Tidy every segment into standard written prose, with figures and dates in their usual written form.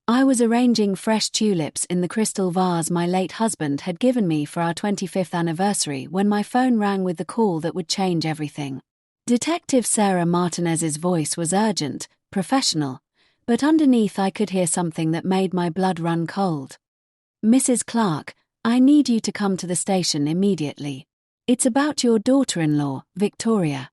I was arranging fresh tulips in the crystal vase my late husband had given me for our 25th anniversary when my phone rang with the call that would change everything. Detective Sarah Martinez's voice was urgent, professional, but underneath I could hear something that made my blood run cold. "Mrs. Clark, I need you to come to the station immediately. It's about your daughter-in-law, Victoria."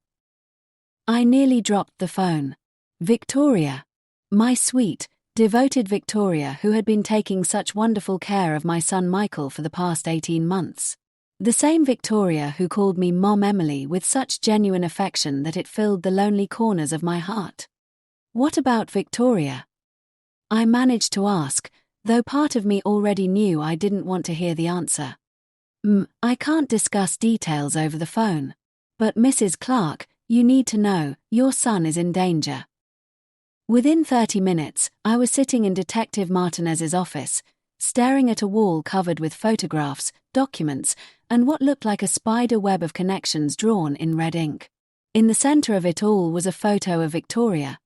I nearly dropped the phone. Victoria. My sweet, devoted Victoria, who had been taking such wonderful care of my son Michael for the past 18 months. The same Victoria who called me Mom Emily with such genuine affection that it filled the lonely corners of my heart. What about Victoria? I managed to ask, though part of me already knew I didn't want to hear the answer. I can't discuss details over the phone. But Mrs. Clark, you need to know, your son is in danger. Within 30 minutes, I was sitting in Detective Martinez's office, staring at a wall covered with photographs, documents, and what looked like a spider web of connections drawn in red ink. In the center of it all was a photo of Victoria,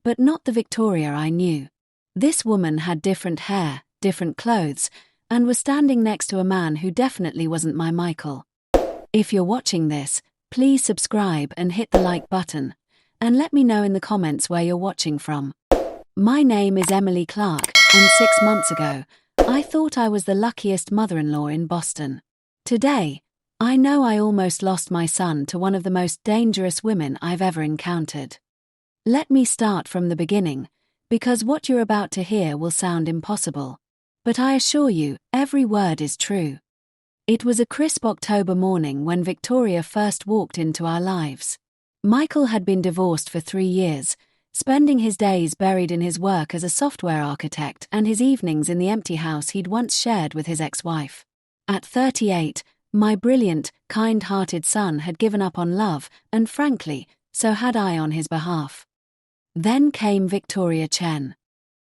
but not the Victoria I knew. This woman had different hair, different clothes, and was standing next to a man who definitely wasn't my Michael. If you're watching this, please subscribe and hit the like button, and let me know in the comments where you're watching from. My name is Emily Clark, and 6 months ago, I thought I was the luckiest mother-in-law in Boston. Today, I know I almost lost my son to one of the most dangerous women I've ever encountered. Let me start from the beginning, because what you're about to hear will sound impossible. But I assure you, every word is true. It was a crisp October morning when Victoria first walked into our lives. Michael had been divorced for 3 years, spending his days buried in his work as a software architect and his evenings in the empty house he'd once shared with his ex-wife. At 38, my brilliant, kind-hearted son had given up on love, and frankly, so had I on his behalf. Then came Victoria Chen.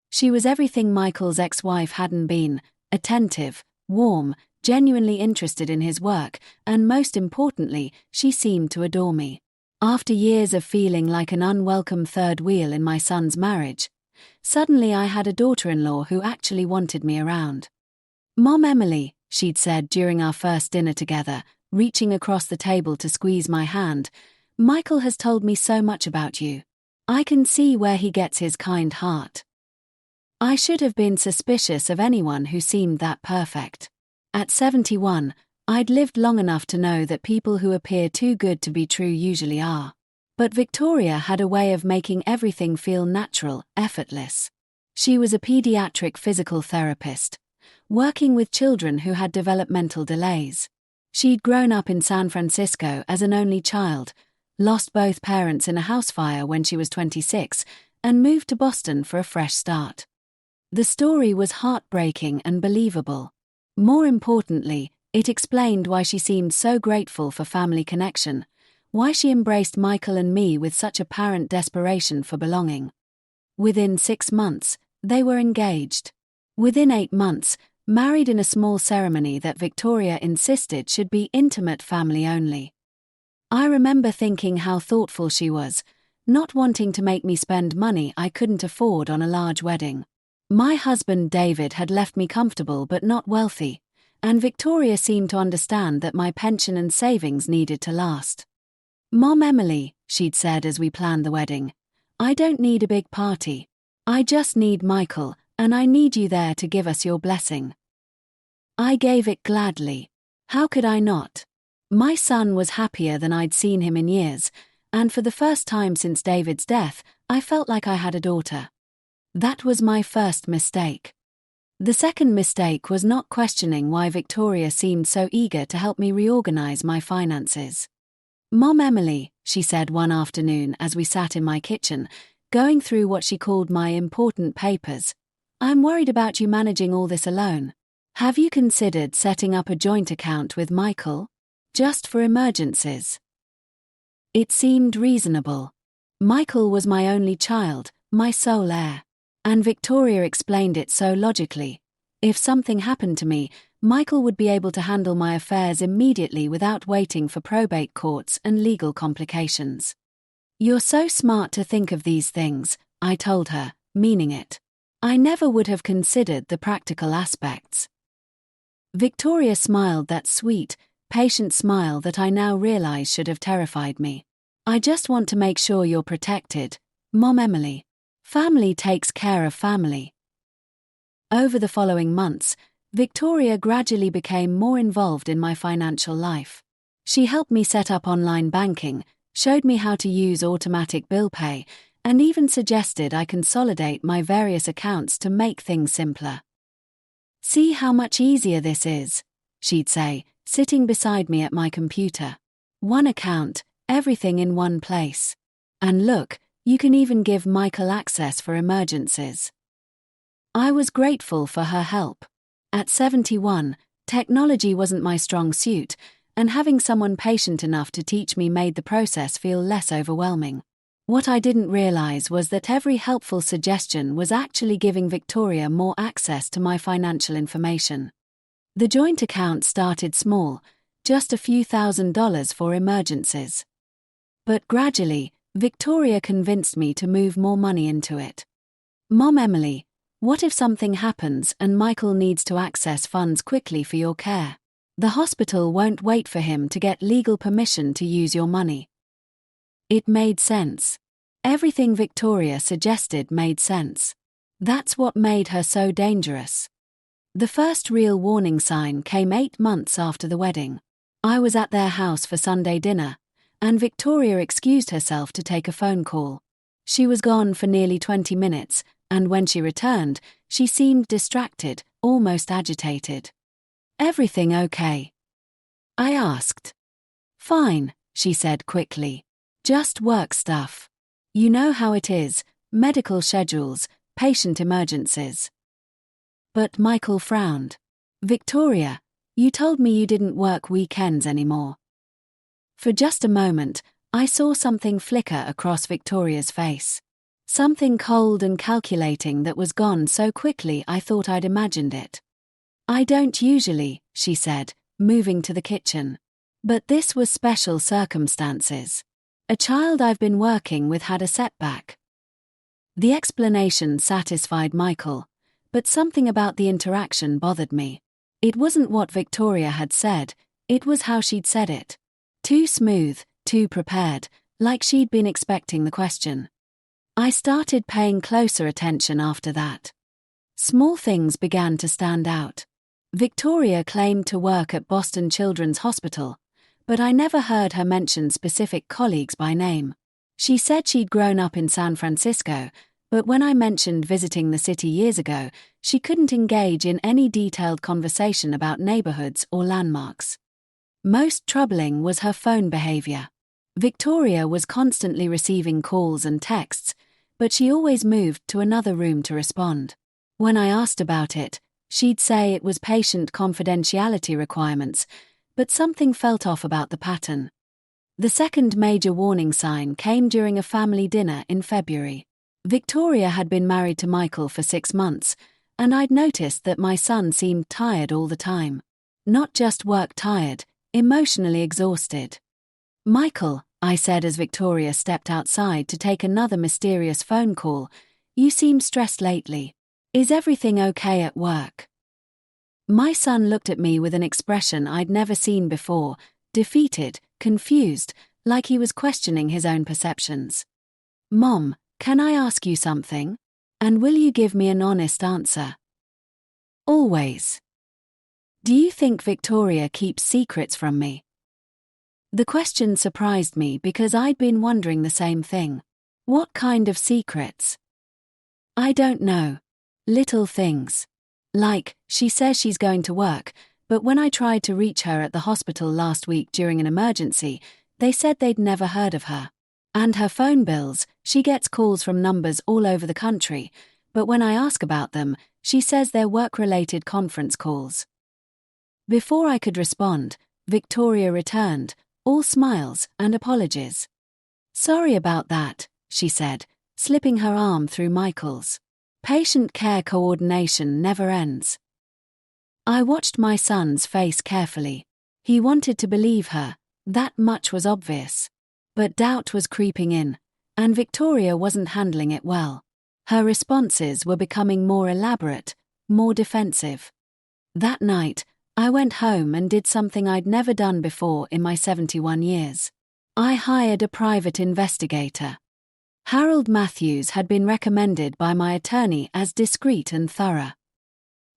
She was everything Michael's ex-wife hadn't been: attentive, warm, genuinely interested in his work, and most importantly, she seemed to adore me. After years of feeling like an unwelcome third wheel in my son's marriage, suddenly I had a daughter-in-law who actually wanted me around. "Mom Emily," she'd said during our first dinner together, reaching across the table to squeeze my hand, "Michael has told me so much about you. I can see where he gets his kind heart." I should have been suspicious of anyone who seemed that perfect. At 71, I'd lived long enough to know that people who appear too good to be true usually are. But Victoria had a way of making everything feel natural, effortless. She was a pediatric physical therapist, working with children who had developmental delays. She'd grown up in San Francisco as an only child, lost both parents in a house fire when she was 26, and moved to Boston for a fresh start. The story was heartbreaking and believable. More importantly, it explained why she seemed so grateful for family connection, why she embraced Michael and me with such apparent desperation for belonging. Within 6 months, they were engaged. Within 8 months, married in a small ceremony that Victoria insisted should be intimate family only. I remember thinking how thoughtful she was, not wanting to make me spend money I couldn't afford on a large wedding. My husband David had left me comfortable but not wealthy, and Victoria seemed to understand that my pension and savings needed to last. "Mom Emily," she'd said as we planned the wedding, "I don't need a big party. I just need Michael, and I need you there to give us your blessing." I gave it gladly. How could I not? My son was happier than I'd seen him in years, and for the first time since David's death, I felt like I had a daughter. That was my first mistake. The second mistake was not questioning why Victoria seemed so eager to help me reorganize my finances. "Mom Emily," she said one afternoon as we sat in my kitchen, going through what she called my important papers, "I'm worried about you managing all this alone. Have you considered setting up a joint account with Michael? Just for emergencies?" It seemed reasonable. Michael was my only child, my sole heir. And Victoria explained it so logically. If something happened to me, Michael would be able to handle my affairs immediately without waiting for probate courts and legal complications. "You're so smart to think of these things," I told her, meaning it. I never would have considered the practical aspects. Victoria smiled, that sweet, patient smile that I now realize should have terrified me. I just want to make sure you're protected, Mom Emily. Family takes care of family. Over the following months, Victoria gradually became more involved in my financial life. She helped me set up online banking, showed me how to use automatic bill pay, and even suggested I consolidate my various accounts to make things simpler. "See how much easier this is," she'd say, sitting beside me at my computer. "One account, everything in one place. And look, you can even give Michael access for emergencies." I was grateful for her help. At 71, technology wasn't my strong suit, and having someone patient enough to teach me made the process feel less overwhelming. What I didn't realize was that every helpful suggestion was actually giving Victoria more access to my financial information. The joint account started small, just a few $1,000s for emergencies. But gradually, Victoria convinced me to move more money into it. "Mom Emily, what if something happens and Michael needs to access funds quickly for your care? The hospital won't wait for him to get legal permission to use your money." It made sense. Everything Victoria suggested made sense. That's what made her so dangerous. The first real warning sign came 8 months after the wedding. I was at their house for Sunday dinner, and Victoria excused herself to take a phone call. She was gone for nearly 20 minutes, and when she returned, she seemed distracted, almost agitated. "Everything okay?" I asked. "Fine," she said quickly. "Just work stuff. You know how it is, medical schedules, patient emergencies." But Michael frowned. "Victoria, you told me you didn't work weekends anymore." For just a moment, I saw something flicker across Victoria's face. Something cold and calculating that was gone so quickly I thought I'd imagined it. "I don't usually," she said, moving to the kitchen. "But this was special circumstances. A child I've been working with had a setback." The explanation satisfied Michael, but something about the interaction bothered me. It wasn't what Victoria had said, it was how she'd said it. Too smooth, too prepared, like she'd been expecting the question. I started paying closer attention after that. Small things began to stand out. Victoria claimed to work at Boston Children's Hospital, but I never heard her mention specific colleagues by name. She said she'd grown up in San Francisco, but when I mentioned visiting the city years ago, she couldn't engage in any detailed conversation about neighborhoods or landmarks. Most troubling was her phone behavior. Victoria was constantly receiving calls and texts, but she always moved to another room to respond. When I asked about it, she'd say it was patient confidentiality requirements, but something felt off about the pattern. The second major warning sign came during a family dinner in February. Victoria had been married to Michael for 6 months, and I'd noticed that my son seemed tired all the time. Not just work tired, emotionally exhausted. "Michael," I said as Victoria stepped outside to take another mysterious phone call, "you seem stressed lately. Is everything okay at work?" My son looked at me with an expression I'd never seen before, defeated, confused, like he was questioning his own perceptions. "Mom, can I ask you something? And will you give me an honest answer?" "Always." "Do you think Victoria keeps secrets from me?" The question surprised me because I'd been wondering the same thing. What kind of secrets? "I don't know. Little things. Like, she says she's going to work, but when I tried to reach her at the hospital last week during an emergency, they said they'd never heard of her. And her phone bills, she gets calls from numbers all over the country, but when I ask about them, she says they're work-related conference calls." Before I could respond, Victoria returned, all smiles and apologies. "Sorry about that," she said, slipping her arm through Michael's. "Patient care coordination never ends." I watched my son's face carefully. He wanted to believe her, that much was obvious. But doubt was creeping in, and Victoria wasn't handling it well. Her responses were becoming more elaborate, more defensive. That night, I went home and did something I'd never done before in my 71 years. I hired a private investigator. Harold Matthews had been recommended by my attorney as discreet and thorough.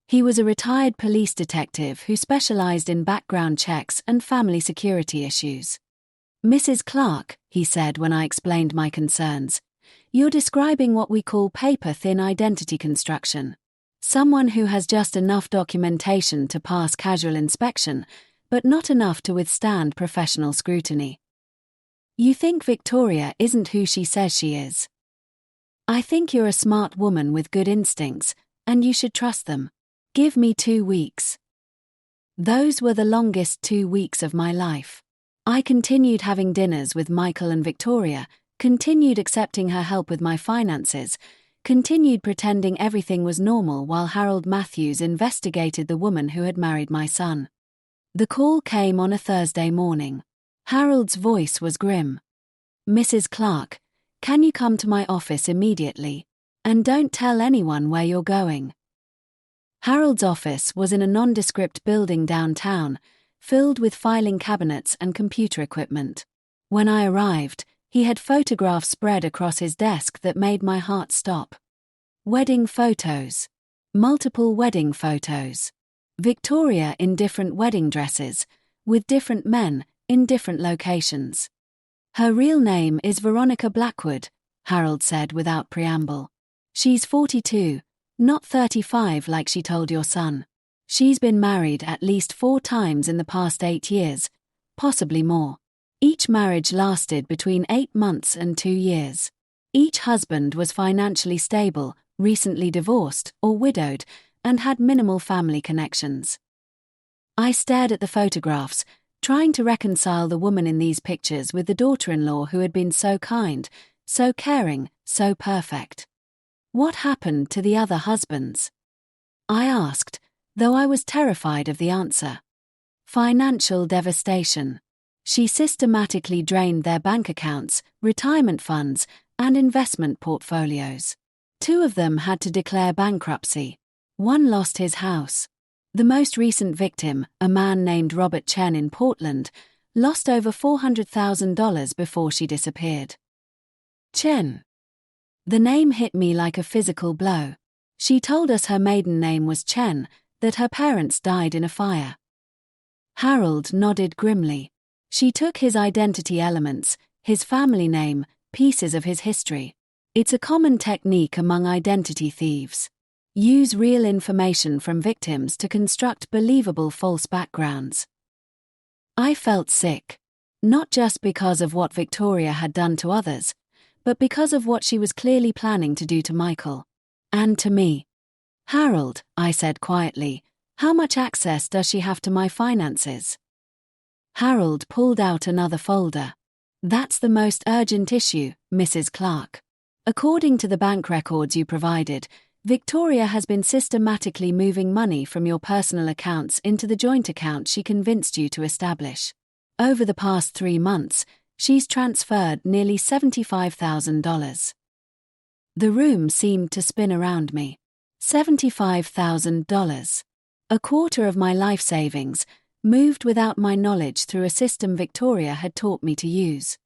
He was a retired police detective who specialized in background checks and family security issues. "Mrs. Clark," he said when I explained my concerns, "you're describing what we call paper-thin identity construction. Someone who has just enough documentation to pass casual inspection, but not enough to withstand professional scrutiny. You think Victoria isn't who she says she is. I think you're a smart woman with good instincts, and you should trust them. Give me 2 weeks." Those were the longest 2 weeks of my life. I continued having dinners with Michael and Victoria, continued accepting her help with my finances, continued pretending everything was normal while Harold Matthews investigated the woman who had married my son. The call came on a Thursday morning. Harold's voice was grim. "Mrs. Clark, can you come to my office immediately? And don't tell anyone where you're going." Harold's office was in a nondescript building downtown, filled with filing cabinets and computer equipment. When I arrived, he had photographs spread across his desk that made my heart stop. Wedding photos. Multiple wedding photos. Victoria in different wedding dresses, with different men, in different locations. "Her real name is Veronica Blackwood," Harold said without preamble. "She's 42, not 35 like she told your son. She's been married at least 4 times in the past 8 years, possibly more. Each marriage lasted between 8 months and 2 years. Each husband was financially stable, recently divorced or widowed, and had minimal family connections." I stared at the photographs, trying to reconcile the woman in these pictures with the daughter-in-law who had been so kind, so caring, so perfect. What happened to the other husbands? I asked, though I was terrified of the answer. Financial devastation. She systematically drained their bank accounts, retirement funds, and investment portfolios. 2 of them had to declare bankruptcy. 1 lost his house. The most recent victim, a man named Robert Chen in Portland, lost over $400,000 before she disappeared. Chen. The name hit me like a physical blow. She told us her maiden name was Chen, that her parents died in a fire. Harold nodded grimly. She took his identity elements, his family name, pieces of his history. It's a common technique among identity thieves. Use real information from victims to construct believable false backgrounds. I felt sick. Not just because of what Victoria had done to others, but because of what she was clearly planning to do to Michael. And to me. "Harold," I said quietly, "how much access does she have to my finances?" Harold pulled out another folder. "That's the most urgent issue, Mrs. Clark. According to the bank records you provided, Victoria has been systematically moving money from your personal accounts into the joint account she convinced you to establish. Over the past 3 months, she's transferred nearly $75,000. The room seemed to spin around me. $75,000. A quarter of my life savings, moved without my knowledge through a system Victoria had taught me to use.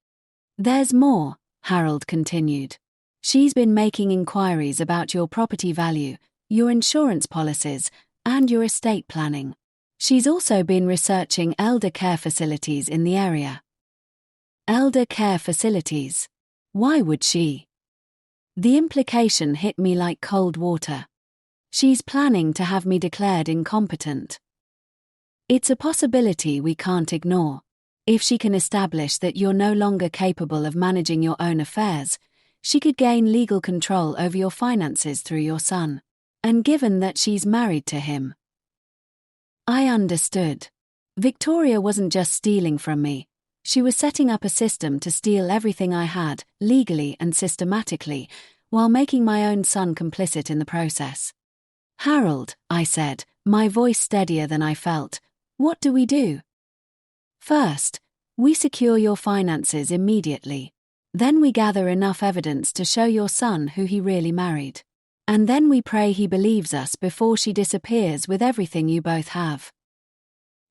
"There's more," Harold continued. "She's been making inquiries about your property value, your insurance policies, and your estate planning. She's also been researching elder care facilities in the area." Elder care facilities. Why would she? The implication hit me like cold water. She's planning to have me declared incompetent. It's a possibility we can't ignore. If she can establish that you're no longer capable of managing your own affairs, she could gain legal control over your finances through your son. And given that she's married to him. I understood. Victoria wasn't just stealing from me. She was setting up a system to steal everything I had, legally and systematically, while making my own son complicit in the process. "Harold," I said, my voice steadier than I felt, "what do we do?" "First, we secure your finances immediately. Then we gather enough evidence to show your son who he really married. And then we pray he believes us before she disappears with everything you both have.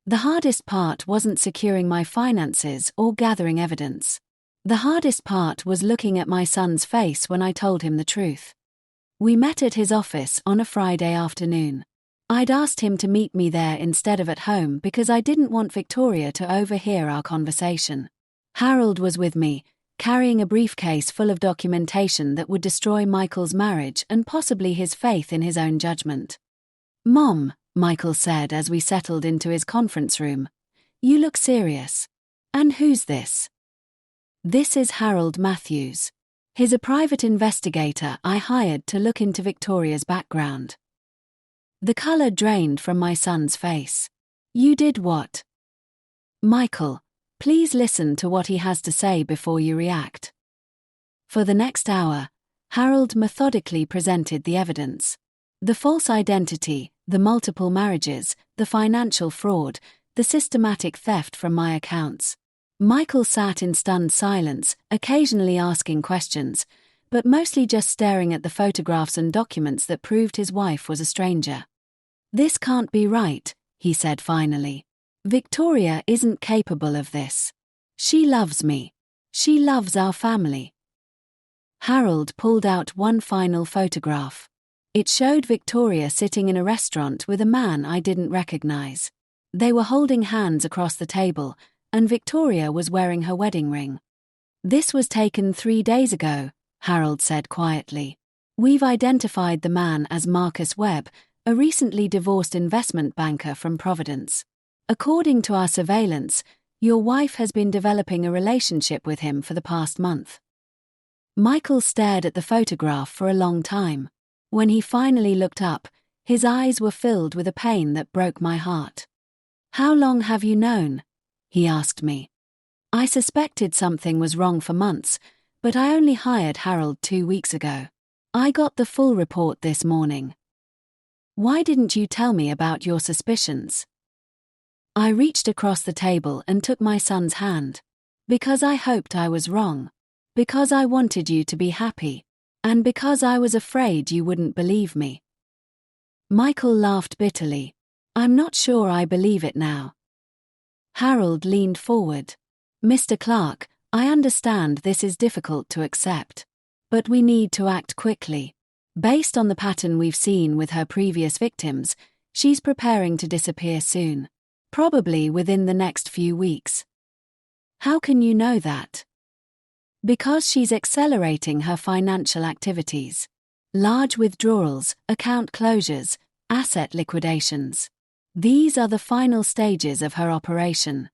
The hardest part wasn't securing my finances or gathering evidence. The hardest part was looking at my son's face when I told him the truth. We met at his office on a Friday afternoon. I'd asked him to meet me there instead of at home because I didn't want Victoria to overhear our conversation. Harold was with me, carrying a briefcase full of documentation that would destroy Michael's marriage and possibly his faith in his own judgment. "Mom," Michael said as we settled into his conference room, "you look serious. And who's this?" "This is Harold Matthews. He's a private investigator I hired to look into Victoria's background." The color drained from my son's face. "You did what?" "Michael, please listen to what he has to say before you react." For the next hour, Harold methodically presented the evidence. The false identity, the multiple marriages, the financial fraud, the systematic theft from my accounts. Michael sat in stunned silence, occasionally asking questions, but mostly just staring at the photographs and documents that proved his wife was a stranger. "This can't be right," he said finally. "Victoria isn't capable of this. She loves me. She loves our family." Harold pulled out one final photograph. It showed Victoria sitting in a restaurant with a man I didn't recognize. They were holding hands across the table, and Victoria was wearing her wedding ring. "This was taken 3 days ago," Harold said quietly. "We've identified the man as Marcus Webb, a recently divorced investment banker from Providence. According to our surveillance, your wife has been developing a relationship with him for the past month." Michael stared at the photograph for a long time. When he finally looked up, his eyes were filled with a pain that broke my heart. "How long have you known?" he asked me. I suspected something was wrong for months, but I only hired Harold 2 weeks ago. "I got the full report this morning." "Why didn't you tell me about your suspicions?" I reached across the table and took my son's hand. "Because I hoped I was wrong. Because I wanted you to be happy. And because I was afraid you wouldn't believe me." Michael laughed bitterly. "I'm not sure I believe it now." Harold leaned forward. "Mr. Clark, I understand this is difficult to accept. But we need to act quickly. Based on the pattern we've seen with her previous victims, she's preparing to disappear soon. Probably within the next few weeks." "How can you know that?" "Because she's accelerating her financial activities. Large withdrawals, account closures, asset liquidations. These are the final stages of her operation."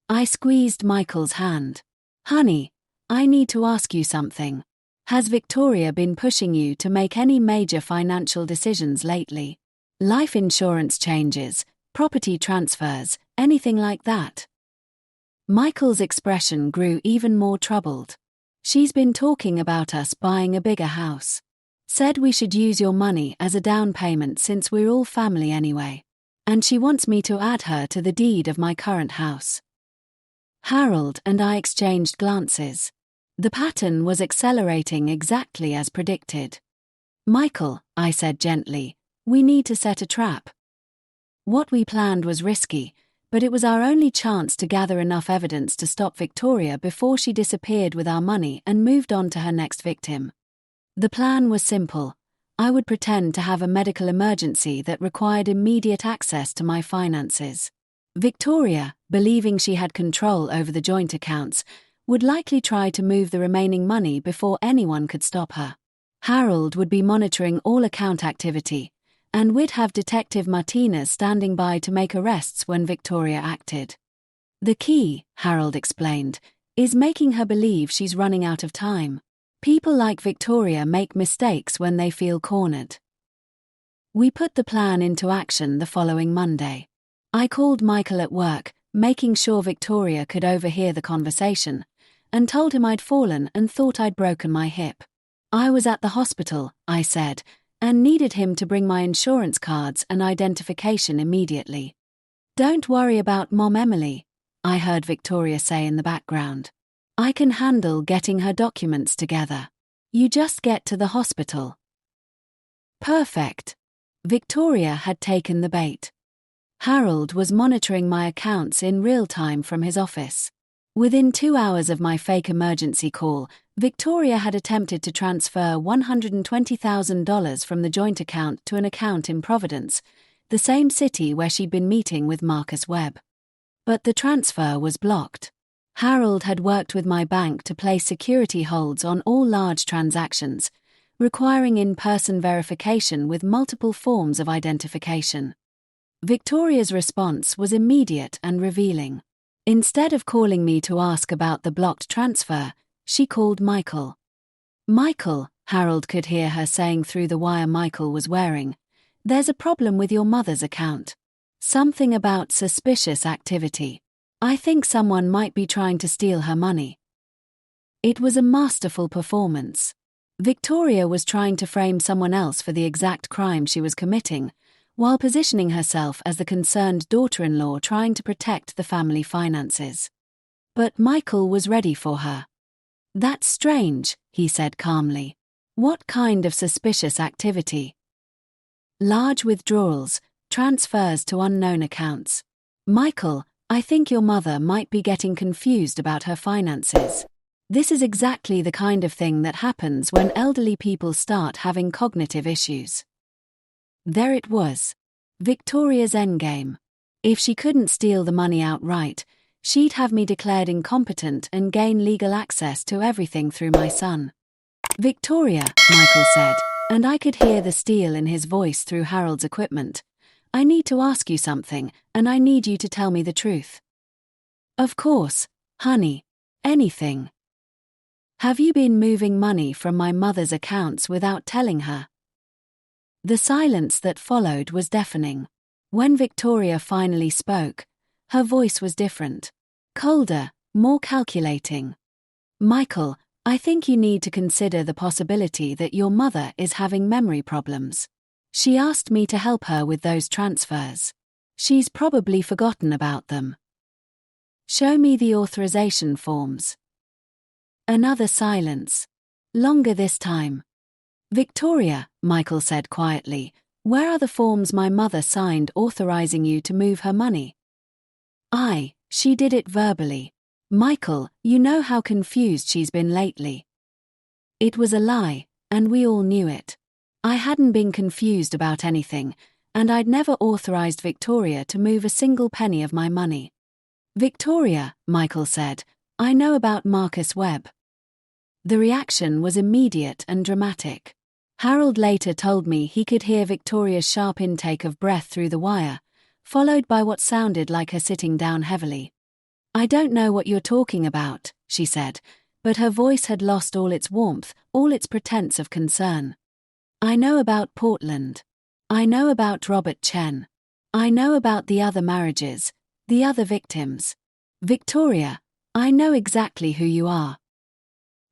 I squeezed Michael's hand. "Honey, I need to ask you something. Has Victoria been pushing you to make any major financial decisions lately? Life insurance changes, property transfers, anything like that?" Michael's expression grew even more troubled. "She's been talking about us buying a bigger house. Said we should use your money as a down payment since we're all family anyway. And she wants me to add her to the deed of my current house." Harold and I exchanged glances. The pattern was accelerating exactly as predicted. "Michael," I said gently, "we need to set a trap." What we planned was risky, but it was our only chance to gather enough evidence to stop Victoria before she disappeared with our money and moved on to her next victim. The plan was simple. I would pretend to have a medical emergency that required immediate access to my finances. Victoria, believing she had control over the joint accounts, would likely try to move the remaining money before anyone could stop her. Harold would be monitoring all account activity, and we'd have Detective Martinez standing by to make arrests when Victoria acted. "The key," Harold explained, "is making her believe she's running out of time. People like Victoria make mistakes when they feel cornered." We put the plan into action the following Monday. I called Michael at work, making sure Victoria could overhear the conversation, and told him I'd fallen and thought I'd broken my hip. I was at the hospital, I said, and needed him to bring my insurance cards and identification immediately. "Don't worry about Mom Emily," I heard Victoria say in the background. I can handle getting her documents together. You just get to the hospital. Perfect. Victoria had taken the bait. Harold was monitoring my accounts in real time from his office. Within 2 hours of my fake emergency call, Victoria had attempted to transfer $120,000 from the joint account to an account in Providence, the same city where she'd been meeting with Marcus Webb. But the transfer was blocked. Harold had worked with my bank to place security holds on all large transactions, requiring in-person verification with multiple forms of identification. Victoria's response was immediate and revealing. Instead of calling me to ask about the blocked transfer, she called Michael. Michael, Harold could hear her saying through the wire Michael was wearing, there's a problem with your mother's account. Something about suspicious activity. I think someone might be trying to steal her money. It was a masterful performance. Victoria was trying to frame someone else for the exact crime she was committing, while positioning herself as the concerned daughter-in-law trying to protect the family finances. But Michael was ready for her. That's strange, he said calmly. What kind of suspicious activity? Large withdrawals, transfers to unknown accounts. Michael, I think your mother might be getting confused about her finances. This is exactly the kind of thing that happens when elderly people start having cognitive issues. There it was. Victoria's endgame. If she couldn't steal the money outright, she'd have me declared incompetent and gain legal access to everything through my son. Victoria, Michael said, and I could hear the steel in his voice through Harold's equipment. I need to ask you something, and I need you to tell me the truth. Of course, honey. Anything. Have you been moving money from my mother's accounts without telling her? The silence that followed was deafening. When Victoria finally spoke, her voice was different. Colder, more calculating. Michael, I think you need to consider the possibility that your mother is having memory problems. She asked me to help her with those transfers. She's probably forgotten about them. Show me the authorization forms. Another silence. Longer this time. Victoria, Michael said quietly, where are the forms my mother signed authorizing you to move her money? She did it verbally. Michael, you know how confused she's been lately. It was a lie, and we all knew it. I hadn't been confused about anything, and I'd never authorized Victoria to move a single penny of my money. Victoria, Michael said, I know about Marcus Webb. The reaction was immediate and dramatic. Harold later told me he could hear Victoria's sharp intake of breath through the wire, followed by what sounded like her sitting down heavily. I don't know what you're talking about, she said, but her voice had lost all its warmth, all its pretense of concern. I know about Portland. I know about Robert Chen. I know about the other marriages, the other victims. Victoria, I know exactly who you are.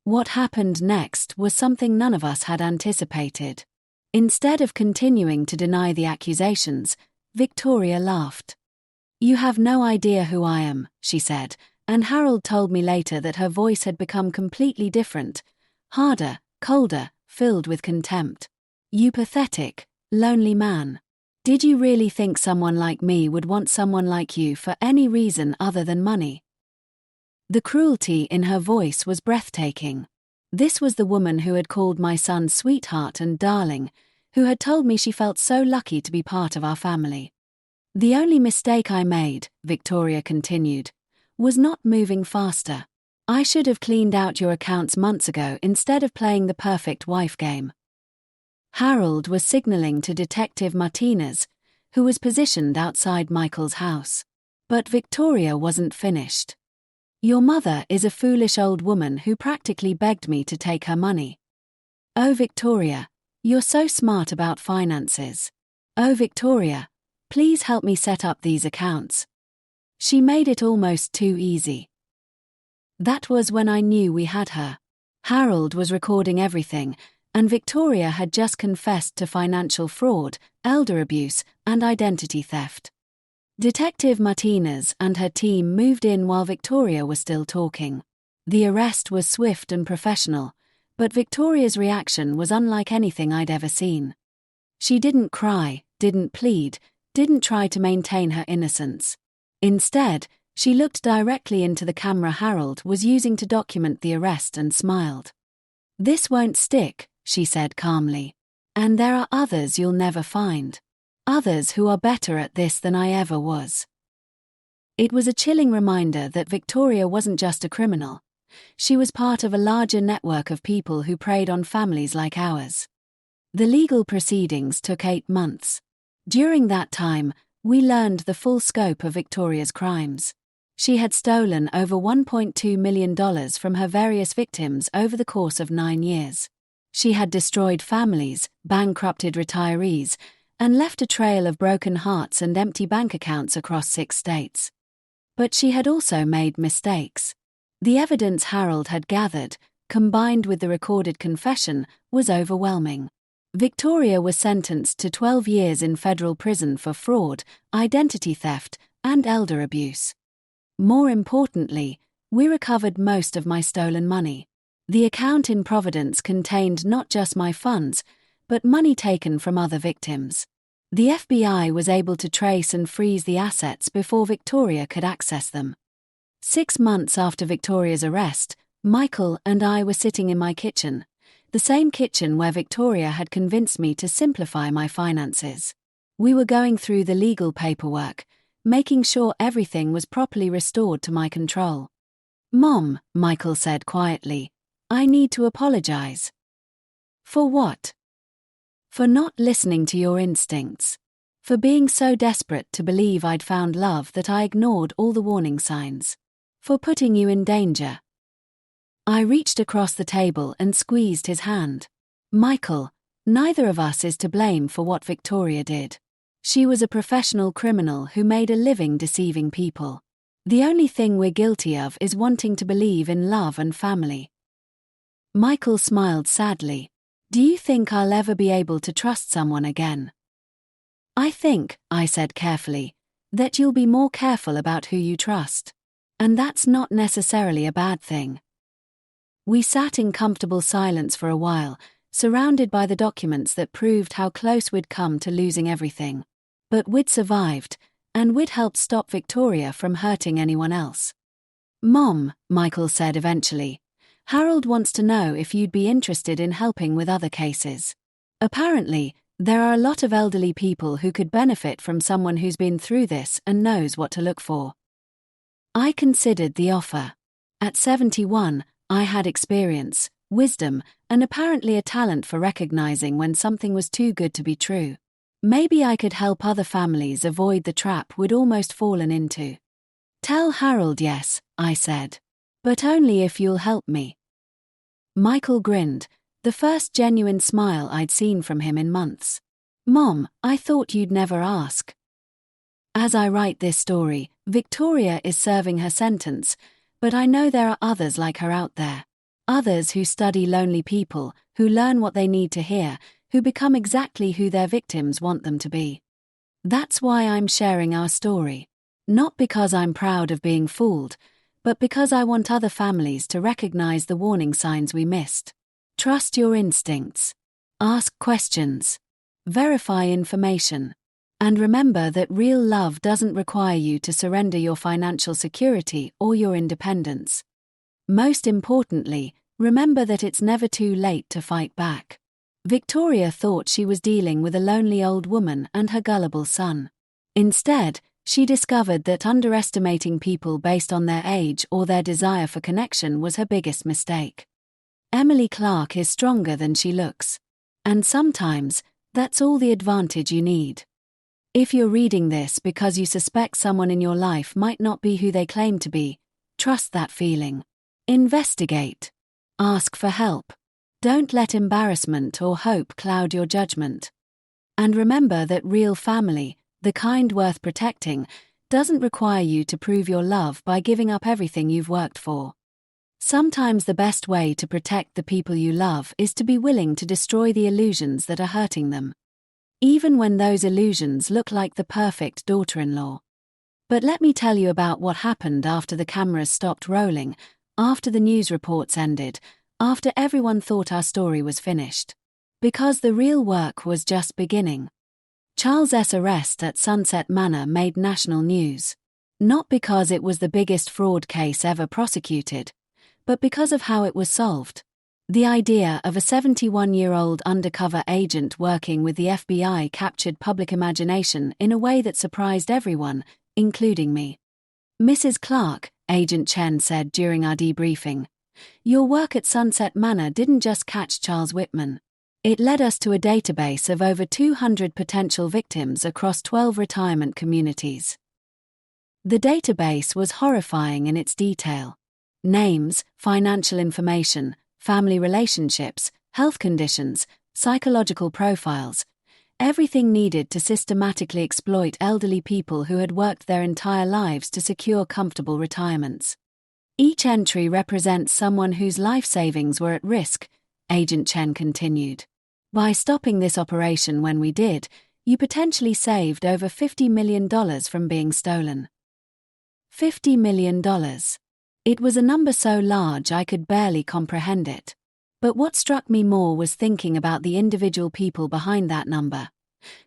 What happened next was something none of us had anticipated. Instead of continuing to deny the accusations, Victoria laughed. You have no idea who I am, she said, and Harold told me later that her voice had become completely different, harder, colder, filled with contempt. You pathetic, lonely man. Did you really think someone like me would want someone like you for any reason other than money? The cruelty in her voice was breathtaking. This was the woman who had called my son sweetheart and darling, who had told me she felt so lucky to be part of our family. The only mistake I made, Victoria continued, was not moving faster. I should have cleaned out your accounts months ago instead of playing the perfect wife game. Harold was signaling to Detective Martinez, who was positioned outside Michael's house. But Victoria wasn't finished. Your mother is a foolish old woman who practically begged me to take her money. Oh, Victoria, you're so smart about finances. Oh, Victoria, please help me set up these accounts. She made it almost too easy. That was when I knew we had her. Harold was recording everything, and Victoria had just confessed to financial fraud, elder abuse, and identity theft. Detective Martinez and her team moved in while Victoria was still talking. The arrest was swift and professional, but Victoria's reaction was unlike anything I'd ever seen. She didn't cry, didn't plead, didn't try to maintain her innocence. Instead, she looked directly into the camera Harold was using to document the arrest and smiled. "This won't stick," she said calmly. "And there are others you'll never find. Others who are better at this than I ever was." It was a chilling reminder that Victoria wasn't just a criminal. She was part of a larger network of people who preyed on families like ours. The legal proceedings took 8 months. During that time, we learned the full scope of Victoria's crimes. She had stolen over $1.2 million from her various victims over the course of 9 years. She had destroyed families, bankrupted retirees, and left a trail of broken hearts and empty bank accounts across 6 states. But she had also made mistakes. The evidence Harold had gathered, combined with the recorded confession, was overwhelming. Victoria was sentenced to 12 years in federal prison for fraud, identity theft, and elder abuse. More importantly, we recovered most of my stolen money. The account in Providence contained not just my funds, but money taken from other victims. The FBI was able to trace and freeze the assets before Victoria could access them. 6 months after Victoria's arrest, Michael and I were sitting in my kitchen, the same kitchen where Victoria had convinced me to simplify my finances. We were going through the legal paperwork, making sure everything was properly restored to my control. "Mom," Michael said quietly, "I need to apologize." "For what?" "For not listening to your instincts. For being so desperate to believe I'd found love that I ignored all the warning signs. For putting you in danger." I reached across the table and squeezed his hand. "Michael, neither of us is to blame for what Victoria did. She was a professional criminal who made a living deceiving people. The only thing we're guilty of is wanting to believe in love and family." Michael smiled sadly. "Do you think I'll ever be able to trust someone again?" "I think," I said carefully, "that you'll be more careful about who you trust. And that's not necessarily a bad thing." We sat in comfortable silence for a while, surrounded by the documents that proved how close we'd come to losing everything. But we'd survived, and we'd helped stop Victoria from hurting anyone else. "Mom," Michael said eventually, "Harold wants to know if you'd be interested in helping with other cases. Apparently, there are a lot of elderly people who could benefit from someone who's been through this and knows what to look for." I considered the offer. At 71, I had experience, wisdom, and apparently a talent for recognizing when something was too good to be true. Maybe I could help other families avoid the trap we'd almost fallen into. "Tell Harold yes," I said. "But only if you'll help me." Michael grinned, the first genuine smile I'd seen from him in months. "Mom, I thought you'd never ask." As I write this story, Victoria is serving her sentence, but I know there are others like her out there. Others who study lonely people, who learn what they need to hear, who become exactly who their victims want them to be. That's why I'm sharing our story. Not because I'm proud of being fooled, but because I want other families to recognize the warning signs we missed. Trust your instincts. Ask questions. Verify information. And remember that real love doesn't require you to surrender your financial security or your independence. Most importantly, remember that it's never too late to fight back. Victoria thought she was dealing with a lonely old woman and her gullible son. Instead, she discovered that underestimating people based on their age or their desire for connection was her biggest mistake. Emily Clark is stronger than she looks. And sometimes, that's all the advantage you need. If you're reading this because you suspect someone in your life might not be who they claim to be, trust that feeling. Investigate. Ask for help. Don't let embarrassment or hope cloud your judgment. And remember that real family, the kind worth protecting, doesn't require you to prove your love by giving up everything you've worked for. Sometimes the best way to protect the people you love is to be willing to destroy the illusions that are hurting them. Even when those illusions look like the perfect daughter-in-law. But let me tell you about what happened after the cameras stopped rolling, after the news reports ended, after everyone thought our story was finished. Because the real work was just beginning. Charles' arrest at Sunset Manor made national news. Not because it was the biggest fraud case ever prosecuted, but because of how it was solved. The idea of a 71-year-old undercover agent working with the FBI captured public imagination in a way that surprised everyone, including me. Mrs. Clark, Agent Chen said during our debriefing, "Your work at Sunset Manor didn't just catch Charles Whitman. It led us to a database of over 200 potential victims across 12 retirement communities." The database was horrifying in its detail. Names, financial information, family relationships, health conditions, psychological profiles, everything needed to systematically exploit elderly people who had worked their entire lives to secure comfortable retirements. Each entry represents someone whose life savings were at risk, Agent Chen continued. By stopping this operation when we did, you potentially saved over $50 million from being stolen. $50 million. It was a number so large I could barely comprehend it. But what struck me more was thinking about the individual people behind that number.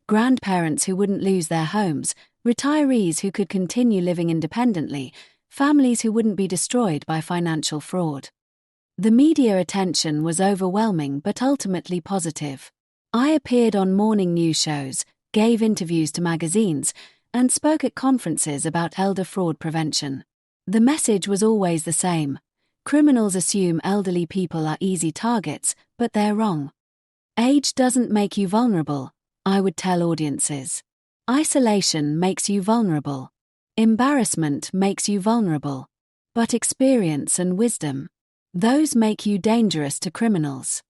Grandparents who wouldn't lose their homes, retirees who could continue living independently, families who wouldn't be destroyed by financial fraud. The media attention was overwhelming but ultimately positive. I appeared on morning news shows, gave interviews to magazines, and spoke at conferences about elder fraud prevention. The message was always the same. Criminals assume elderly people are easy targets, but they're wrong. Age doesn't make you vulnerable, I would tell audiences. Isolation makes you vulnerable. Embarrassment makes you vulnerable. But experience and wisdom, those make you dangerous to criminals.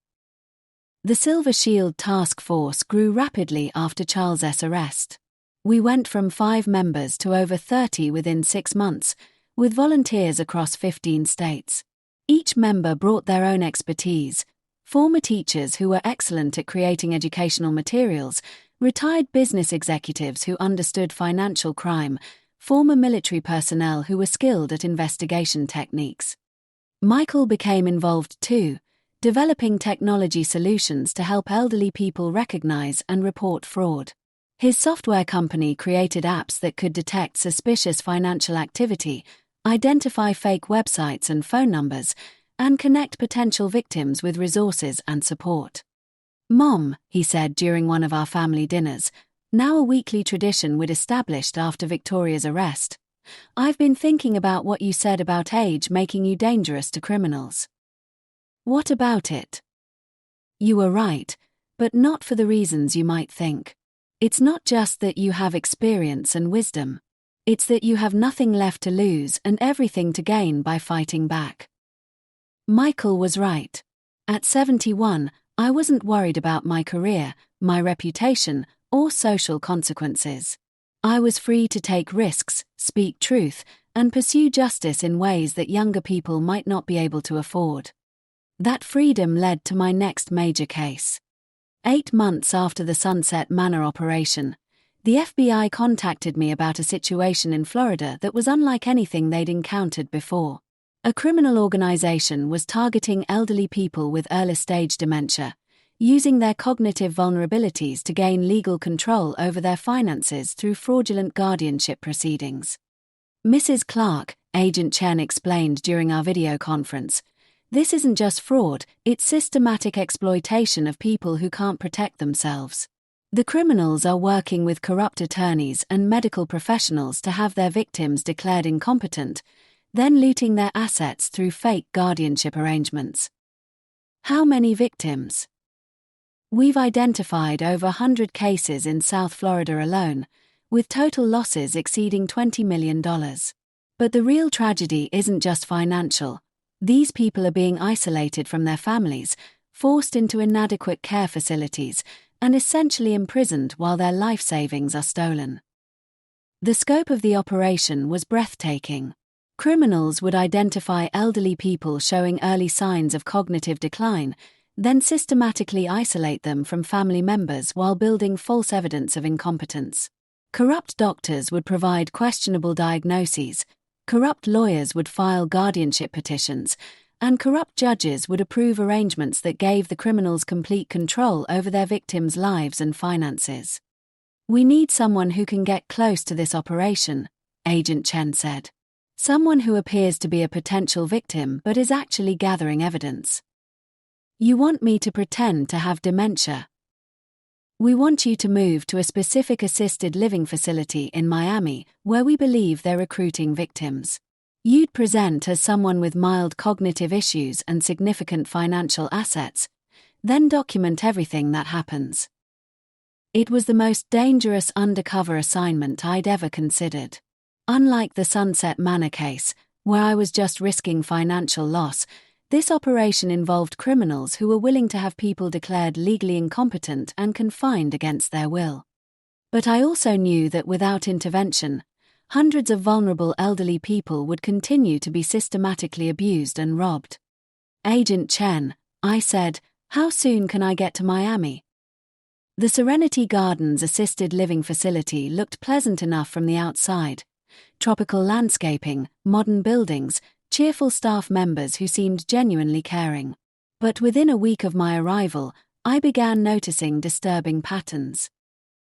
The Silver Shield Task Force grew rapidly after Charles' arrest. We went from 5 members to over 30 within 6 months, with volunteers across 15 states. Each member brought their own expertise: former teachers who were excellent at creating educational materials, retired business executives who understood financial crime, former military personnel who were skilled at investigation techniques. Michael became involved too, developing technology solutions to help elderly people recognize and report fraud. His software company created apps that could detect suspicious financial activity, identify fake websites and phone numbers, and connect potential victims with resources and support. "Mom," he said during one of our family dinners, now a weekly tradition we'd established after Victoria's arrest, "I've been thinking about what you said about age making you dangerous to criminals." "What about it?" "You were right, but not for the reasons you might think. It's not just that you have experience and wisdom. It's that you have nothing left to lose and everything to gain by fighting back." Michael was right. At 71, I wasn't worried about my career, my reputation, or social consequences. I was free to take risks, speak truth, and pursue justice in ways that younger people might not be able to afford. That freedom led to my next major case. 8 months after the Sunset Manor operation, the FBI contacted me about a situation in Florida that was unlike anything they'd encountered before. A criminal organization was targeting elderly people with early-stage dementia, using their cognitive vulnerabilities to gain legal control over their finances through fraudulent guardianship proceedings. Mrs. Clark, Agent Chen explained during our video conference, "This isn't just fraud, it's systematic exploitation of people who can't protect themselves. The criminals are working with corrupt attorneys and medical professionals to have their victims declared incompetent, then looting their assets through fake guardianship arrangements." How many victims? We've identified over 100 cases in South Florida alone, with total losses exceeding $20 million. But the real tragedy isn't just financial. These people are being isolated from their families, forced into inadequate care facilities, and essentially imprisoned while their life savings are stolen. The scope of the operation was breathtaking. Criminals would identify elderly people showing early signs of cognitive decline, then systematically isolate them from family members while building false evidence of incompetence. Corrupt doctors would provide questionable diagnoses, Corrupt lawyers would file guardianship petitions, and corrupt judges would approve arrangements that gave the criminals complete control over their victims' lives and finances. "We need someone who can get close to this operation," Agent Chen said. "Someone who appears to be a potential victim but is actually gathering evidence." "You want me to pretend to have dementia?" "We want you to move to a specific assisted living facility in Miami where we believe they're recruiting victims. You'd present as someone with mild cognitive issues and significant financial assets, then document everything that happens." It was the most dangerous undercover assignment I'd ever considered. Unlike the Sunset Manor case, where I was just risking financial loss, this operation involved criminals who were willing to have people declared legally incompetent and confined against their will. But I also knew that without intervention, hundreds of vulnerable elderly people would continue to be systematically abused and robbed. "Agent Chen," I said, "how soon can I get to Miami?" The Serenity Gardens assisted living facility looked pleasant enough from the outside. Tropical landscaping, modern buildings, cheerful staff members who seemed genuinely caring. But within a week of my arrival, I began noticing disturbing patterns.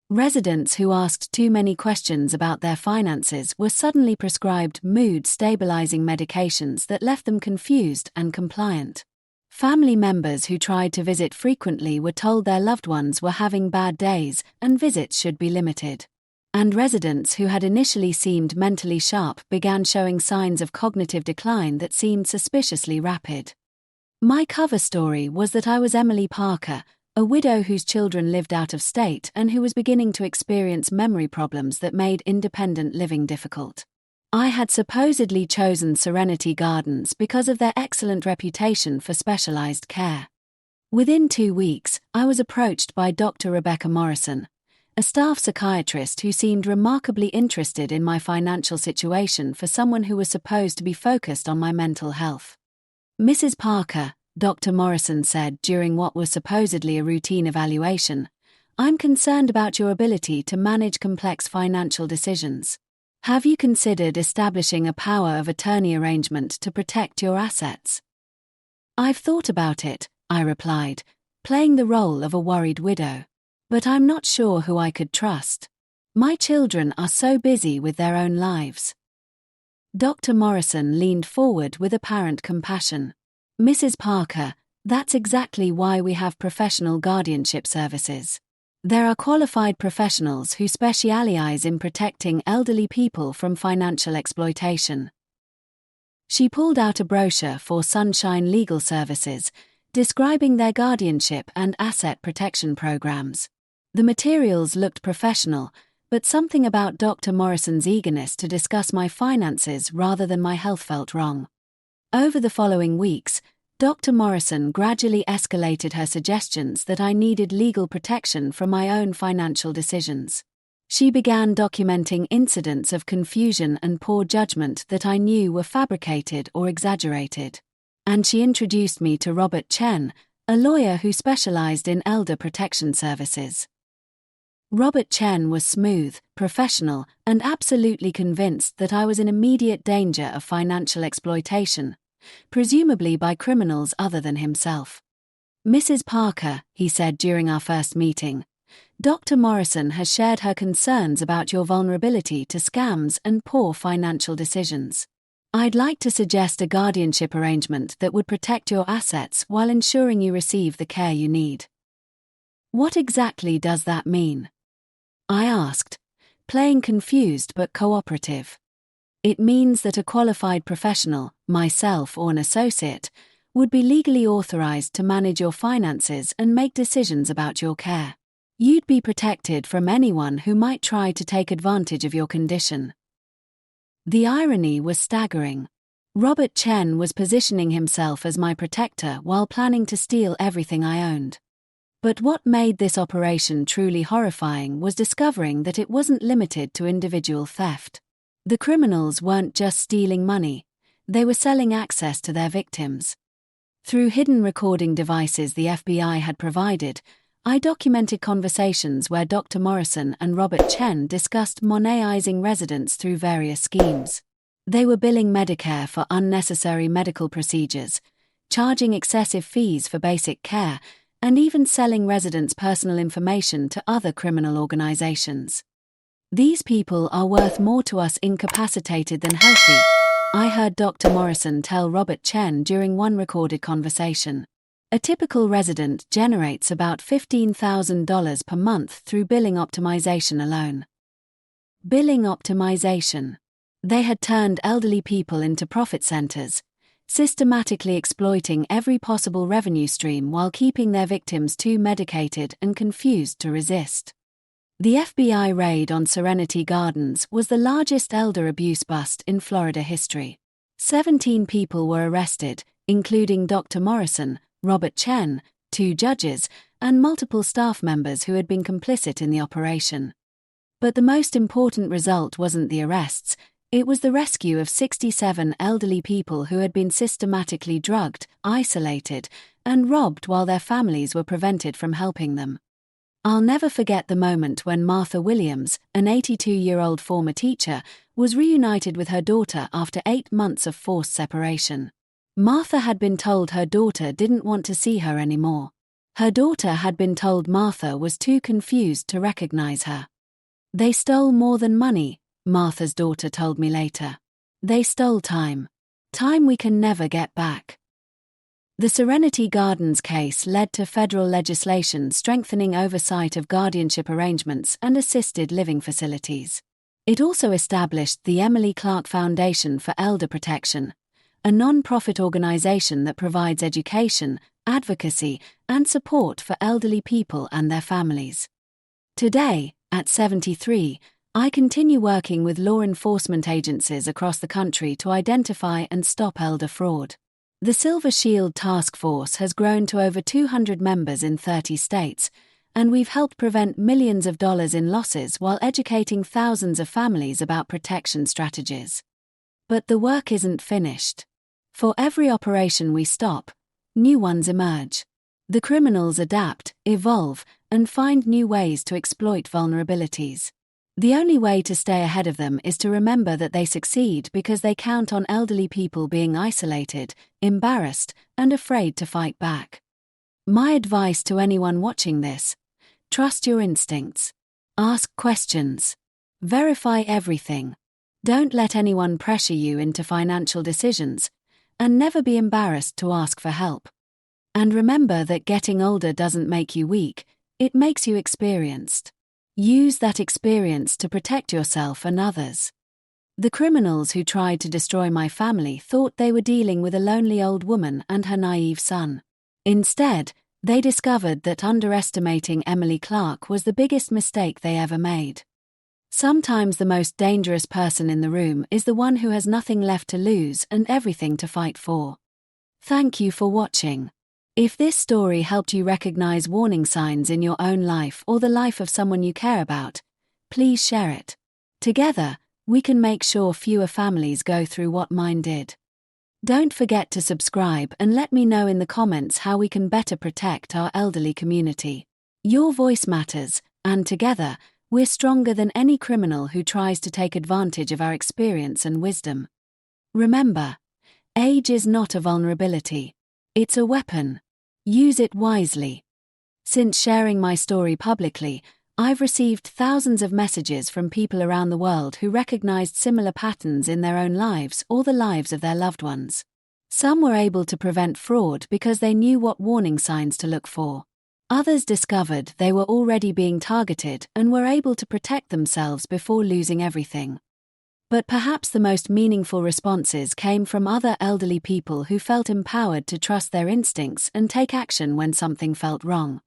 Residents who asked too many questions about their finances were suddenly prescribed mood-stabilizing medications that left them confused and compliant. Family members who tried to visit frequently were told their loved ones were having bad days and visits should be limited. And residents who had initially seemed mentally sharp began showing signs of cognitive decline that seemed suspiciously rapid. My cover story was that I was Emily Parker, a widow whose children lived out of state and who was beginning to experience memory problems that made independent living difficult. I had supposedly chosen Serenity Gardens because of their excellent reputation for specialized care. Within 2 weeks, I was approached by Dr. Rebecca Morrison, a staff psychiatrist who seemed remarkably interested in my financial situation for someone who was supposed to be focused on my mental health. "Mrs. Parker," Dr. Morrison said during what was supposedly a routine evaluation, "I'm concerned about your ability to manage complex financial decisions. Have you considered establishing a power of attorney arrangement to protect your assets?" "I've thought about it," I replied, playing the role of a worried widow. "But I'm not sure who I could trust. My children are so busy with their own lives." Dr. Morrison leaned forward with apparent compassion. "Mrs. Parker, that's exactly why we have professional guardianship services. There are qualified professionals who specialize in protecting elderly people from financial exploitation." She pulled out a brochure for Sunshine Legal Services, describing their guardianship and asset protection programs. The materials looked professional, but something about Dr. Morrison's eagerness to discuss my finances rather than my health felt wrong. Over the following weeks, Dr. Morrison gradually escalated her suggestions that I needed legal protection from my own financial decisions. She began documenting incidents of confusion and poor judgment that I knew were fabricated or exaggerated. And she introduced me to Robert Chen, a lawyer who specialized in elder protection services. Robert Chen was smooth, professional, and absolutely convinced that I was in immediate danger of financial exploitation, presumably by criminals other than himself. "Mrs. Parker," he said during our first meeting, "Dr. Morrison has shared her concerns about your vulnerability to scams and poor financial decisions. I'd like to suggest a guardianship arrangement that would protect your assets while ensuring you receive the care you need." "What exactly does that mean?" I asked, playing confused but cooperative. "It means that a qualified professional, myself or an associate, would be legally authorized to manage your finances and make decisions about your care. You'd be protected from anyone who might try to take advantage of your condition." The irony was staggering. Robert Chen was positioning himself as my protector while planning to steal everything I owned. But what made this operation truly horrifying was discovering that it wasn't limited to individual theft. The criminals weren't just stealing money, they were selling access to their victims. Through hidden recording devices the FBI had provided, I documented conversations where Dr. Morrison and Robert Chen discussed monetizing residents through various schemes. They were billing Medicare for unnecessary medical procedures, charging excessive fees for basic care, and even selling residents' personal information to other criminal organizations. These people are worth more to us incapacitated than healthy, I heard Dr. Morrison tell Robert Chen during one recorded conversation. A typical resident generates about $15,000 per month through billing optimization alone. Billing optimization. They had turned elderly people into profit centers, systematically exploiting every possible revenue stream while keeping their victims too medicated and confused to resist. The FBI raid on Serenity Gardens was the largest elder abuse bust in Florida history. 17 people were arrested, including Dr. Morrison, Robert Chen, 2 judges, and multiple staff members who had been complicit in the operation. But the most important result wasn't the arrests, it was the rescue of 67 elderly people who had been systematically drugged, isolated, and robbed while their families were prevented from helping them. I'll never forget the moment when Martha Williams, an 82-year-old former teacher, was reunited with her daughter after 8 months of forced separation. Martha had been told her daughter didn't want to see her anymore. Her daughter had been told Martha was too confused to recognize her. They stole more than money, Martha's daughter told me later. They stole time. Time we can never get back. The Serenity Gardens case led to federal legislation strengthening oversight of guardianship arrangements and assisted living facilities. It also established the Emily Clark Foundation for Elder Protection, a non-profit organization that provides education, advocacy, and support for elderly people and their families. Today, at 73, I continue working with law enforcement agencies across the country to identify and stop elder fraud. The Silver Shield Task Force has grown to over 200 members in 30 states, and we've helped prevent millions of dollars in losses while educating thousands of families about protection strategies. But the work isn't finished. For every operation we stop, new ones emerge. The criminals adapt, evolve, and find new ways to exploit vulnerabilities. The only way to stay ahead of them is to remember that they succeed because they count on elderly people being isolated, embarrassed, and afraid to fight back. My advice to anyone watching this: trust your instincts. Ask questions. Verify everything. Don't let anyone pressure you into financial decisions, and never be embarrassed to ask for help. And remember that getting older doesn't make you weak, it makes you experienced. Use that experience to protect yourself and others. The criminals who tried to destroy my family thought they were dealing with a lonely old woman and her naive son. Instead, they discovered that underestimating Emily Clark was the biggest mistake they ever made. Sometimes the most dangerous person in the room is the one who has nothing left to lose and everything to fight for. Thank you for watching. If this story helped you recognize warning signs in your own life or the life of someone you care about, please share it. Together, we can make sure fewer families go through what mine did. Don't forget to subscribe and let me know in the comments how we can better protect our elderly community. Your voice matters, and together, we're stronger than any criminal who tries to take advantage of our experience and wisdom. Remember, age is not a vulnerability. It's a weapon. Use it wisely. Since sharing my story publicly, I've received thousands of messages from people around the world who recognized similar patterns in their own lives or the lives of their loved ones. Some were able to prevent fraud because they knew what warning signs to look for. Others discovered they were already being targeted and were able to protect themselves before losing everything. But perhaps the most meaningful responses came from other elderly people who felt empowered to trust their instincts and take action when something felt wrong.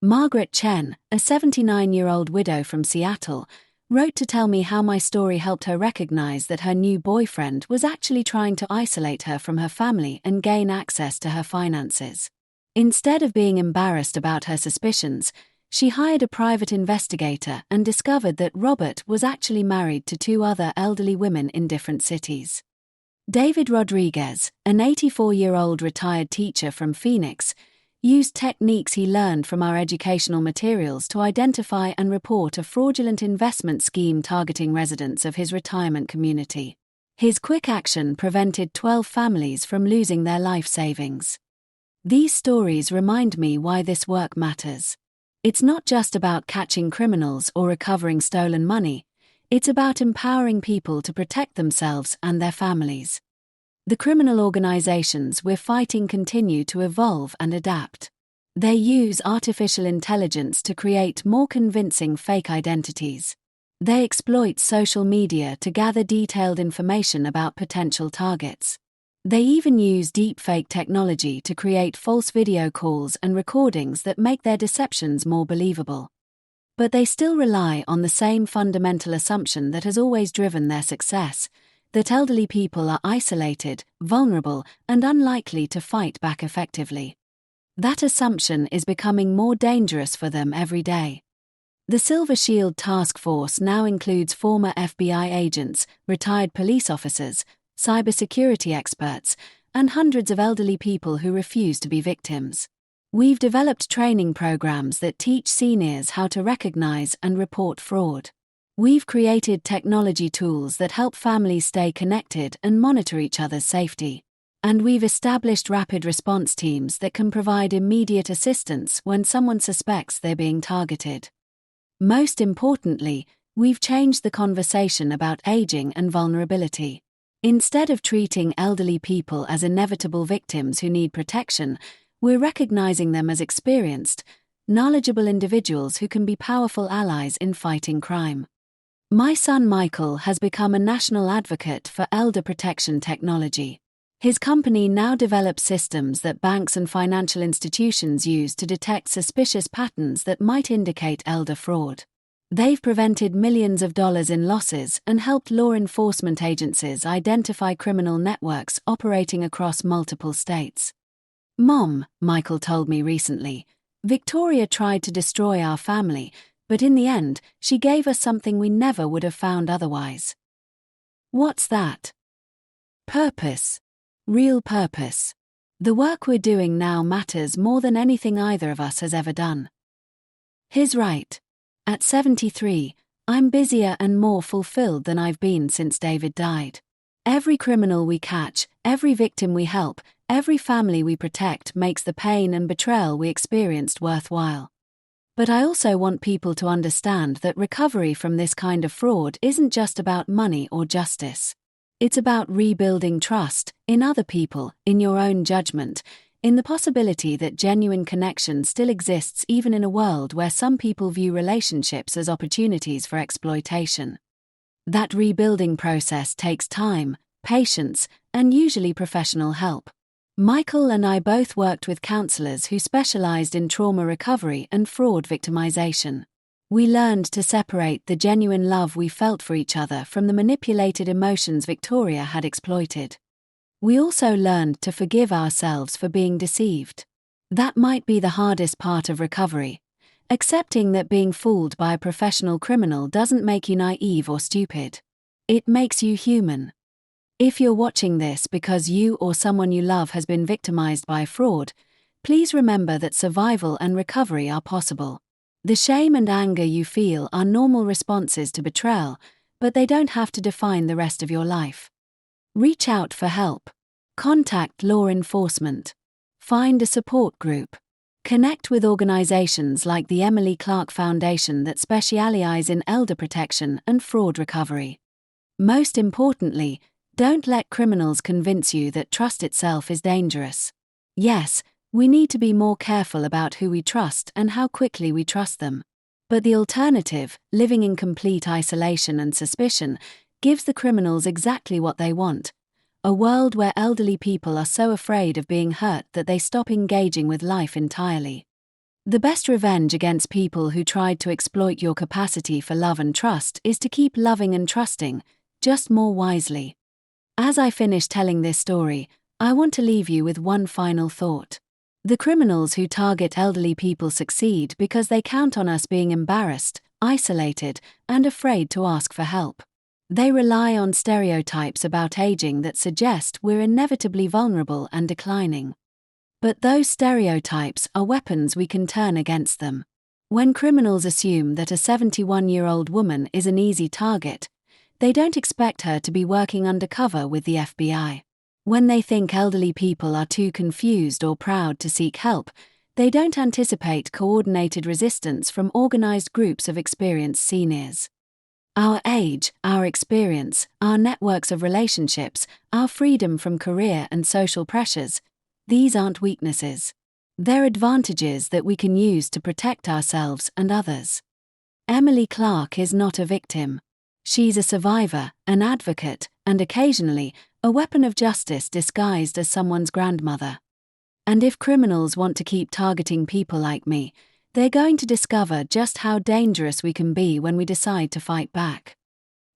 Margaret Chen, a 79-year-old widow from Seattle, wrote to tell me how my story helped her recognize that her new boyfriend was actually trying to isolate her from her family and gain access to her finances. Instead of being embarrassed about her suspicions, she hired a private investigator and discovered that Robert was actually married to 2 other elderly women in different cities. David Rodriguez, an 84-year-old retired teacher from Phoenix, used techniques he learned from our educational materials to identify and report a fraudulent investment scheme targeting residents of his retirement community. His quick action prevented 12 families from losing their life savings. These stories remind me why this work matters. It's not just about catching criminals or recovering stolen money, it's about empowering people to protect themselves and their families. The criminal organizations we're fighting continue to evolve and adapt. They use artificial intelligence to create more convincing fake identities. They exploit social media to gather detailed information about potential targets. They even use deepfake technology to create false video calls and recordings that make their deceptions more believable. But they still rely on the same fundamental assumption that has always driven their success, that elderly people are isolated, vulnerable, and unlikely to fight back effectively. That assumption is becoming more dangerous for them every day. The Silver Shield Task Force now includes former FBI agents, retired police officers, cybersecurity experts, and hundreds of elderly people who refuse to be victims. We've developed training programs that teach seniors how to recognize and report fraud. We've created technology tools that help families stay connected and monitor each other's safety. And we've established rapid response teams that can provide immediate assistance when someone suspects they're being targeted. Most importantly, we've changed the conversation about aging and vulnerability. Instead of treating elderly people as inevitable victims who need protection, we're recognizing them as experienced, knowledgeable individuals who can be powerful allies in fighting crime. My son Michael has become a national advocate for elder protection technology. His company now develops systems that banks and financial institutions use to detect suspicious patterns that might indicate elder fraud. They've prevented millions of dollars in losses and helped law enforcement agencies identify criminal networks operating across multiple states. "Mom," Michael told me recently, "Victoria tried to destroy our family, but in the end, she gave us something we never would have found otherwise." What's that? Purpose. Real purpose. The work we're doing now matters more than anything either of us has ever done. He's right. At 73, I'm busier and more fulfilled than I've been since David died. Every criminal we catch, every victim we help, every family we protect makes the pain and betrayal we experienced worthwhile. But I also want people to understand that recovery from this kind of fraud isn't just about money or justice. It's about rebuilding trust, in other people, in your own judgment, in the possibility that genuine connection still exists even in a world where some people view relationships as opportunities for exploitation. That rebuilding process takes time, patience, and usually professional help. Michael and I both worked with counselors who specialized in trauma recovery and fraud victimization. We learned to separate the genuine love we felt for each other from the manipulated emotions Victoria had exploited. We also learned to forgive ourselves for being deceived. That might be the hardest part of recovery, accepting that being fooled by a professional criminal doesn't make you naive or stupid. It makes you human. If you're watching this because you or someone you love has been victimized by fraud, please remember that survival and recovery are possible. The shame and anger you feel are normal responses to betrayal, but they don't have to define the rest of your life. Reach out for help. Contact law enforcement. Find a support group. Connect with organizations like the Emily Clark Foundation that specialize in elder protection and fraud recovery. Most importantly, don't let criminals convince you that trust itself is dangerous. Yes, we need to be more careful about who we trust and how quickly we trust them. But the alternative, living in complete isolation and suspicion, gives the criminals exactly what they want: a world where elderly people are so afraid of being hurt that they stop engaging with life entirely. The best revenge against people who tried to exploit your capacity for love and trust is to keep loving and trusting, just more wisely. As I finish telling this story, I want to leave you with one final thought. The criminals who target elderly people succeed because they count on us being embarrassed, isolated, and afraid to ask for help. They rely on stereotypes about aging that suggest we're inevitably vulnerable and declining. But those stereotypes are weapons we can turn against them. When criminals assume that a 71-year-old woman is an easy target, They don't expect her to be working undercover with the FBI. When they think elderly people are too confused or proud to seek help, they don't anticipate coordinated resistance from organized groups of experienced seniors. Our age, our experience, our networks of relationships, our freedom from career and social pressures, these aren't weaknesses. They're advantages that we can use to protect ourselves and others. Emily Clark is not a victim. She's a survivor, an advocate, and occasionally, a weapon of justice disguised as someone's grandmother. And if criminals want to keep targeting people like me, they're going to discover just how dangerous we can be when we decide to fight back.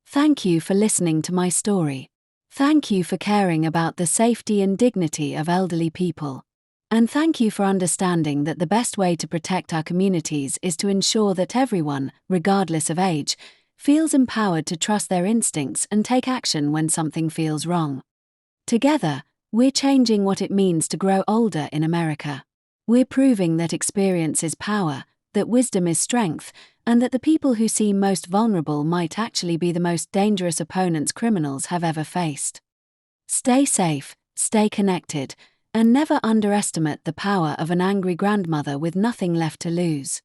Thank you for listening to my story. Thank you for caring about the safety and dignity of elderly people. And thank you for understanding that the best way to protect our communities is to ensure that everyone, regardless of age, feels empowered to trust their instincts and take action when something feels wrong. Together, we're changing what it means to grow older in America. We're proving that experience is power, that wisdom is strength, and that the people who seem most vulnerable might actually be the most dangerous opponents criminals have ever faced. Stay safe, stay connected, and never underestimate the power of an angry grandmother with nothing left to lose.